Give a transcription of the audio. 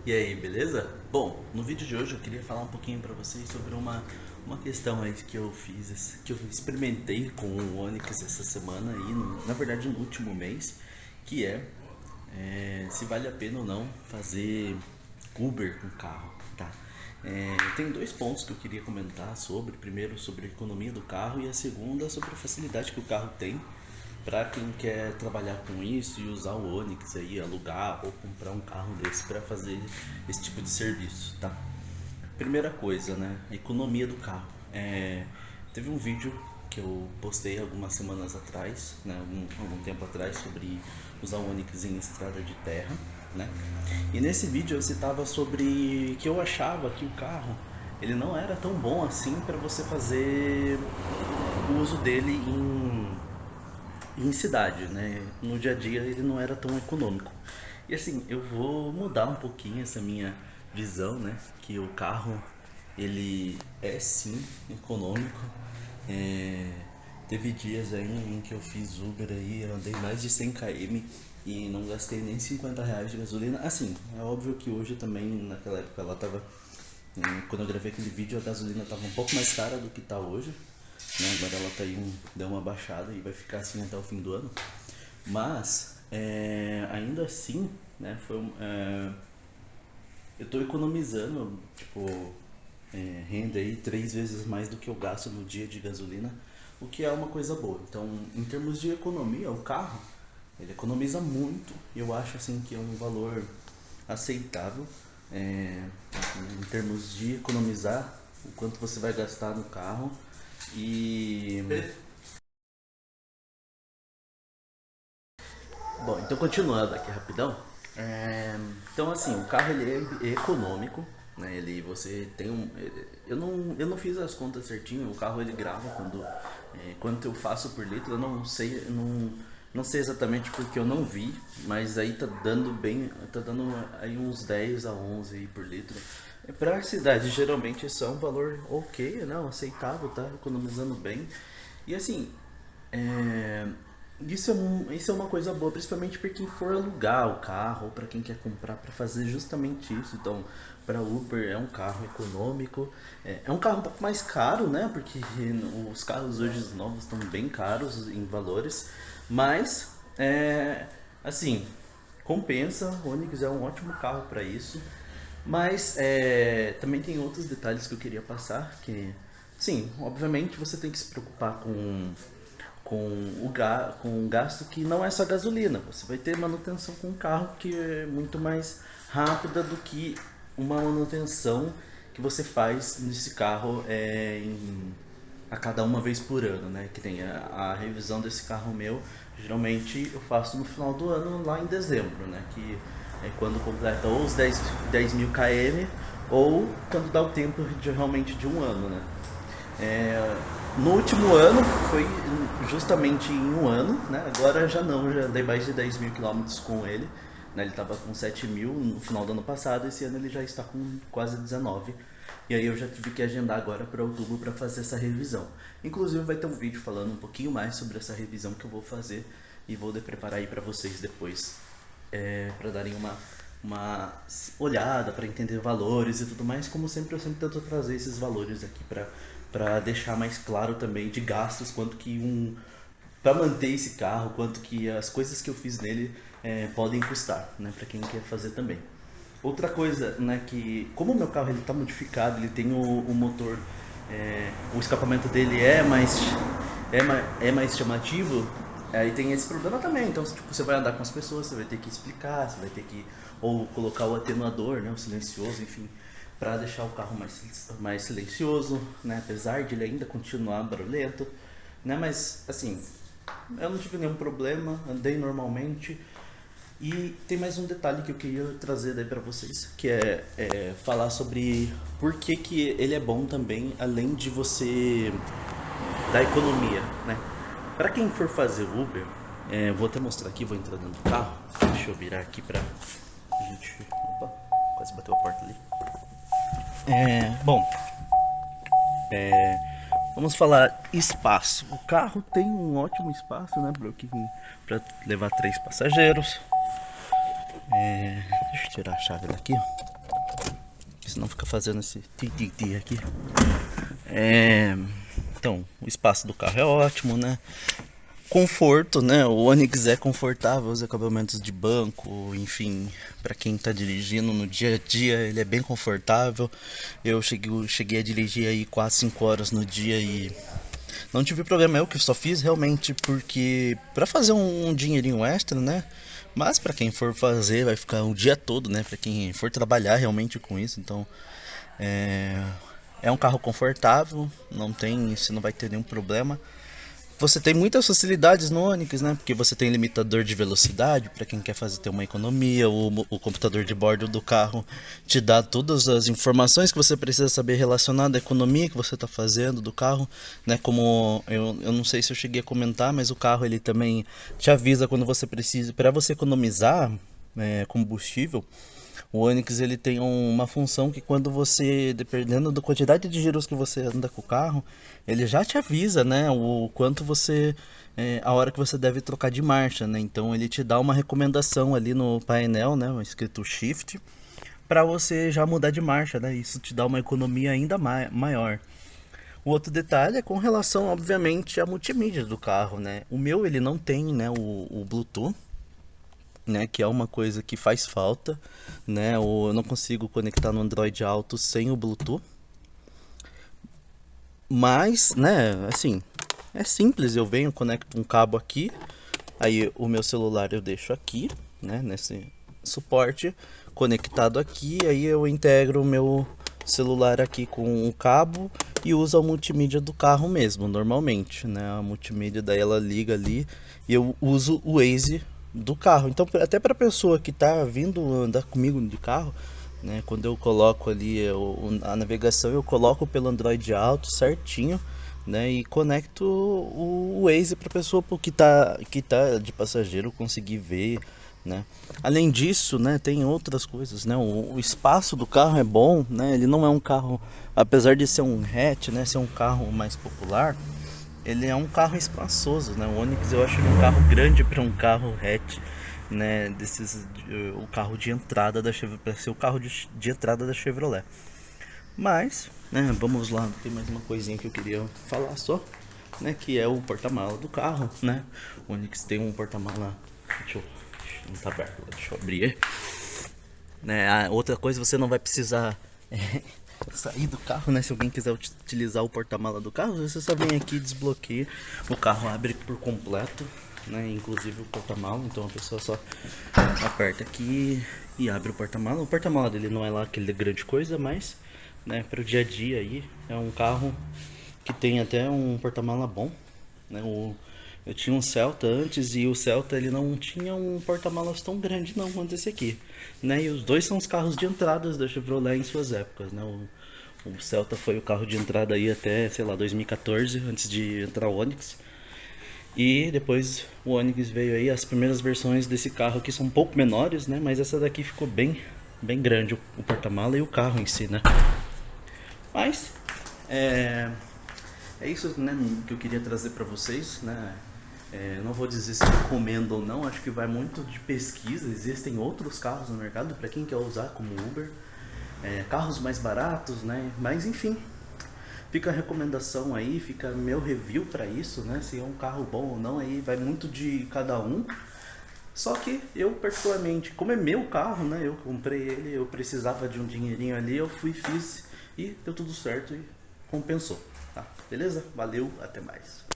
E aí, beleza? Bom, no vídeo de hoje eu queria falar um pouquinho pra vocês sobre uma questão aí que eu fiz, que eu experimentei com o Onix essa semana aí, na verdade no último mês, que se vale a pena ou não fazer Uber com carro, tá? Tem dois pontos que eu queria comentar sobre, primeiro sobre a economia do carro e a segunda sobre a facilidade que o carro tem para quem quer trabalhar com isso e usar o Onix aí, alugar ou comprar um carro desse para fazer esse tipo de serviço, tá? Primeira coisa, né? Economia do carro. Teve um vídeo que eu postei algumas semanas atrás, né? Algum tempo atrás, sobre usar o Onix em estrada de terra, né? E nesse vídeo eu citava sobre que eu achava que o carro ele não era tão bom assim para você fazer o uso dele em cidade, né? No dia a dia ele não era tão econômico. E assim, eu vou mudar um pouquinho essa minha visão, né? Que o carro ele é sim econômico. É, Teve dias aí em que eu fiz Uber aí, eu andei mais de 100 km e não gastei nem 50 reais de gasolina. Assim, é óbvio que hoje também, naquela época ela tava. Quando eu gravei aquele vídeo, a gasolina tava um pouco mais cara do que tá hoje, né? Agora ela tá aí deu uma baixada e vai ficar assim até o fim do ano. Mas ainda assim, né? Eu tô economizando tipo renda aí 3 vezes mais do que eu gasto no dia de gasolina, o que é uma coisa boa. Então, em termos de economia, o carro ele economiza muito. Eu acho assim que é um valor aceitável é, em termos de economizar o quanto você vai gastar no carro e bom, então continuando aqui rapidão. Então assim, o carro ele é econômico, né? Ele você tem um, eu não fiz as contas certinho. O carro ele grava quanto eu faço por litro. Eu não sei exatamente porque eu não vi, mas aí tá dando aí uns 10 a 11 aí por litro. Para a cidade geralmente isso é um valor ok, não aceitável, tá economizando bem. E assim, é, isso é uma coisa boa, principalmente para quem for alugar o carro ou para quem quer comprar para fazer justamente isso. Então, para Uber é um carro econômico, é um carro um pouco mais caro, né? Porque os carros hoje os novos estão bem caros em valores, mas assim, compensa. O Onix é um ótimo carro para isso. Mas também tem outros detalhes que eu queria passar, que, sim, obviamente você tem que se preocupar com um gasto que não é só gasolina. Você vai ter manutenção com um carro que é muito mais rápida do que uma manutenção que você faz nesse carro a cada uma vez por ano, né? Que tem a revisão desse carro meu, geralmente eu faço no final do ano, lá em dezembro, né? Que é quando completa ou os 10 mil km ou quando dá o tempo realmente de um ano, né? No último ano foi justamente em um ano, né? Agora já não, já andei mais de 10 mil quilômetros com ele, né? Ele estava com 7 mil no final do ano passado, esse ano ele já está com quase 19. E aí eu já tive que agendar agora para outubro para fazer essa revisão. Inclusive vai ter um vídeo falando um pouquinho mais sobre essa revisão que eu vou fazer e vou preparar aí para vocês depois, para darem uma olhada, para entender valores e tudo mais. Como sempre, eu sempre tento trazer esses valores aqui para deixar mais claro também de gastos, quanto que para manter esse carro, quanto que as coisas que eu fiz nele podem custar, né, para quem quer fazer também. Outra coisa, né, que como o meu carro ele tá modificado, ele tem o motor, o escapamento dele é mais chamativo, aí tem esse problema também. Então, tipo, você vai andar com as pessoas, você vai ter que explicar, você vai ter que ou colocar o atenuador, né, o silencioso, enfim, para deixar o carro mais silencioso, né, apesar de ele ainda continuar barulhento, né, mas assim, eu não tive nenhum problema, andei normalmente. E tem mais um detalhe que eu queria trazer daí para vocês, que é falar sobre por que, que ele é bom também, além de você da economia, né? Para quem for fazer Uber, vou até mostrar aqui, vou entrar dentro do carro. Deixa eu virar aqui pra gente. Opa, quase bateu a porta ali. Bom, vamos falar espaço. O carro tem um ótimo espaço, né, para levar 3 passageiros. Deixa eu tirar a chave daqui. senão fica fazendo esse ti aqui. Então, o espaço do carro é ótimo, né? Conforto, né? O Onix é confortável, os acabamentos de banco, enfim, para quem está dirigindo no dia a dia, ele é bem confortável. Eu cheguei a dirigir aí 4, 5 horas no dia e não tive problema. Eu que só fiz realmente porque para fazer um dinheirinho extra, né? Mas para quem for fazer, vai ficar o dia todo, né? Para quem for trabalhar realmente com isso, então é um carro confortável, você não vai ter nenhum problema. Você tem muitas facilidades no Onix, né? Porque você tem limitador de velocidade para quem quer ter uma economia. O computador de bordo do carro te dá todas as informações que você precisa saber relacionadas à economia que você está fazendo do carro, né? Como eu não sei se eu cheguei a comentar, mas o carro ele também te avisa quando você precisa, para você economizar combustível. O Onix ele tem uma função que quando você, dependendo da quantidade de giros que você anda com o carro, ele já te avisa, né, o quanto você, a hora que você deve trocar de marcha, né? Então ele te dá uma recomendação ali no painel, né, escrito Shift, para você já mudar de marcha, né? Isso te dá uma economia ainda maior. O outro detalhe é com relação, obviamente, à multimídia do carro, né? O meu ele não tem, né, o Bluetooth, né, que é uma coisa que faz falta, né? Eu não consigo conectar no Android Auto sem o Bluetooth. Mas, né, assim, é simples, eu venho, conecto um cabo aqui, aí o meu celular eu deixo aqui, né, nesse suporte conectado aqui, aí eu integro o meu celular aqui com o cabo e uso a multimídia do carro mesmo, normalmente, né? A multimídia daí ela liga ali e eu uso o Waze do carro. Então, até para pessoa que tá vindo andar comigo de carro, né, quando eu coloco ali a navegação, eu coloco pelo Android Auto certinho, né, e conecto o Waze para pessoa que tá de passageiro conseguir ver, né. Além disso, né, tem outras coisas, né, o espaço do carro é bom, né, ele não é um carro, apesar de ser um hatch, né, ser um carro mais popular, ele é um carro espaçoso, né? O Onix eu acho ele um carro grande para um carro hatch, né? O carro de entrada da Chevrolet, para ser o carro de entrada da Chevrolet. Mas, né? Vamos lá, tem mais uma coisinha que eu queria falar só, né? Que é o porta-mala do carro, né? O Onix tem um porta-mala, não tá aberto, deixa eu abrir. Né? Outra coisa, você não vai precisar sair do carro, né? Se alguém quiser utilizar o porta-mala do carro, você só vem aqui, desbloqueia, o carro abre por completo, né? Inclusive o porta-mala, então a pessoa só aperta aqui e abre o porta-mala. O porta-mala dele não é lá aquele grande coisa, mas, né, para o dia a dia aí é um carro que tem até um porta-mala bom, né? Eu tinha um Celta antes e o Celta ele não tinha um porta-malas tão grande não quanto esse aqui, né? E os dois são os carros de entradas da Chevrolet em suas épocas, né? O Celta foi o carro de entrada aí até, sei lá, 2014, antes de entrar o Onix. E depois o Onix veio aí, as primeiras versões desse carro aqui são um pouco menores, né? Mas essa daqui ficou bem grande, o porta-mala e o carro em si, né? Mas, é isso, né, que eu queria trazer para vocês, né? Não vou dizer se recomendo ou não, acho que vai muito de pesquisa. Existem outros carros no mercado para quem quer usar como Uber, carros mais baratos, né? Mas enfim, fica a recomendação aí, fica meu review para isso, né? Se é um carro bom ou não, aí vai muito de cada um. Só que eu particularmente, como é meu carro, né? Eu comprei ele, eu precisava de um dinheirinho ali, eu fiz e deu tudo certo e compensou, tá? Beleza? Valeu, até mais.